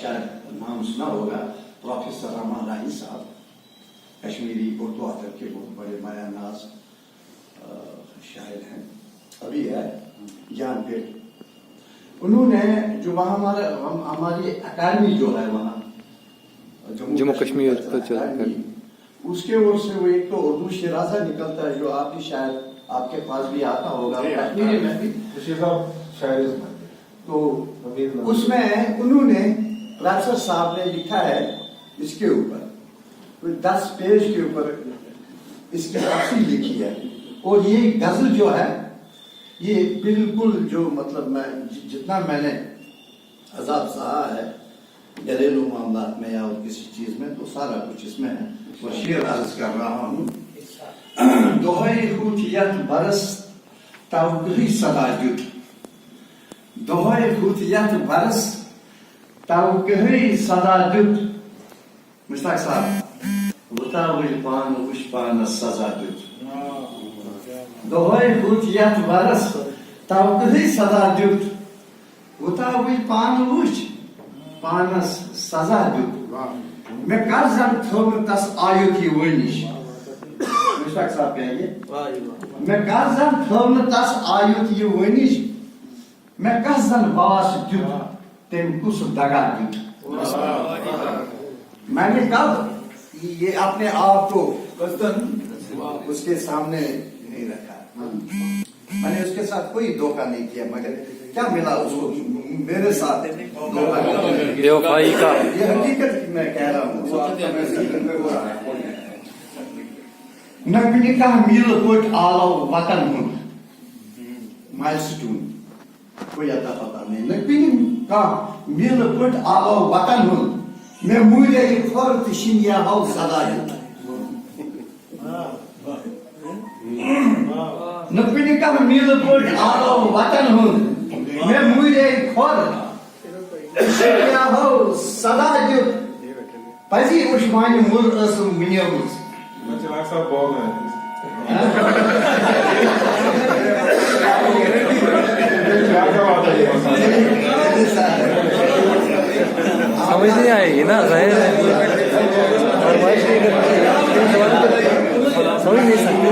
शायद नाम सुना होगा, प्रोफेसर रहमान राही साहब, कश्मीरी उर्दू अदब के बहुत बड़े माया नाज शायर हैं, अभी है ज्ञानपीठ। उन्होंने जो वहाँ हमारी अकादमी जो है वहाँ जम्मू कश्मीर कल्चर, उसके ओर से वो एक तो उर्दू शिराजा निकलता है जो आप भी शायद आपके पास भी आता होगा कश्मीरी में भी, तो उसमें उन्होंने प्रोफेसर साहब ने लिखा है इसके ऊपर 10 पेज के ऊपर इसकी तफसील लिखी है। और ये गजल जो है ये बिल्कुल जो मतलब मैं जितना मैंने अजाब सहा है घरेलू मामलात में या और किसी चीज में, तो सारा कुछ इसमें है। वो शेर अर्ज कर रहा हूँ। दोहे खूतियत बरस तवकली सदाजुद, दोहे खूतियत बरस तवकली सदाजुद। मुश्ताक साहब वताविल पान उशपान सजाजुद, दोहे खूतियत बरस तवकली सदाजुद, वताविल पान उश पानस सजाजुद। मैं कर जन थोम तस आयु की वनिश, मुश्ताक साहब कहेंगे, मैं कर जन थोम तस आयु की वनिश, मैं कस जन वास जुद तेम कुछ दगा जुद। मैंने कब ये अपने आप को उसके सामने नहीं रखा, मैंने उसके साथ कोई धोखा नहीं किया, मगर क्या मिला उसको मेरे साथ बेवफाई का। ये हकीकत मैं कह रहा हूँ। नकनी का मील कोट आलो वतन हूँ माइलस्टोन कोई आता पता नहीं। नकनी का मील कोट आलो वतन हूँ मैं मुझे फर्क शिनिया हो सदा है। नकनी का मील कोट आलो वतन हूँ मैं मुझे फर्क शिनिया हो सदा जो पजी उस्मानी मुल असम मिनियमुस। चलाक साहब बहुत है। समझ नहीं आएगी ना, जाहिर है समझ नहीं सकते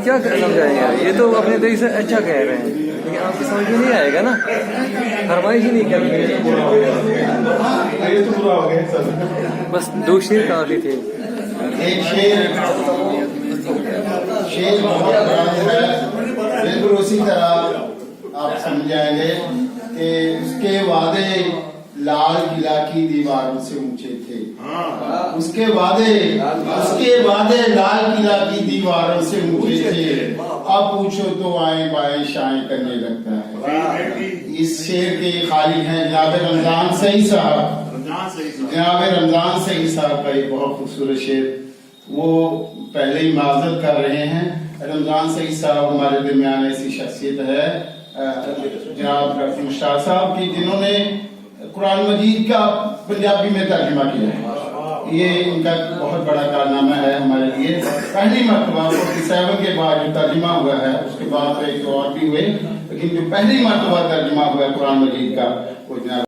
क्या समझाएंगे यार, ये तो अपने तरीके से अच्छा कह रहे हैं लेकिन आपकी समझ में नहीं आएगा ना, फरमाइश ही नहीं करते। बस 2 शेर काफी थे। एक शेर बिल्कुल उसी तरह आप समझ जाएंगे कि उसके वादे लाल किला की दीवारों से ऊंचे थे, उसके वादे लाल किला की दीवारों से ऊंचे थे, अब पूछो तो आए बाएं शाएं करने लगता है। इस शेर के खालिक हैं जनाब रमजान सही साहब, जनाब रमजान सही साहब का एक बहुत खूबसूरत शेर, वो पहले ही माजरत कर रहे हैं। रमजान सही साहब हमारे दरमियान ऐसी शख्सियत है जनाब मुश्ताक साहब की, जिन्होंने कुरान मजीद का पंजाबी में तर्जुमा किया है। ये इनका बहुत बड़ा कारनामा है हमारे लिए। पहली मरतबा 47 के बाद जो तर्जुमा हुआ है, उसके बाद एक और भी हुए, लेकिन जो पहली मरतबा तर्जुमा हुआ है कुरान मजीद का वो जनाब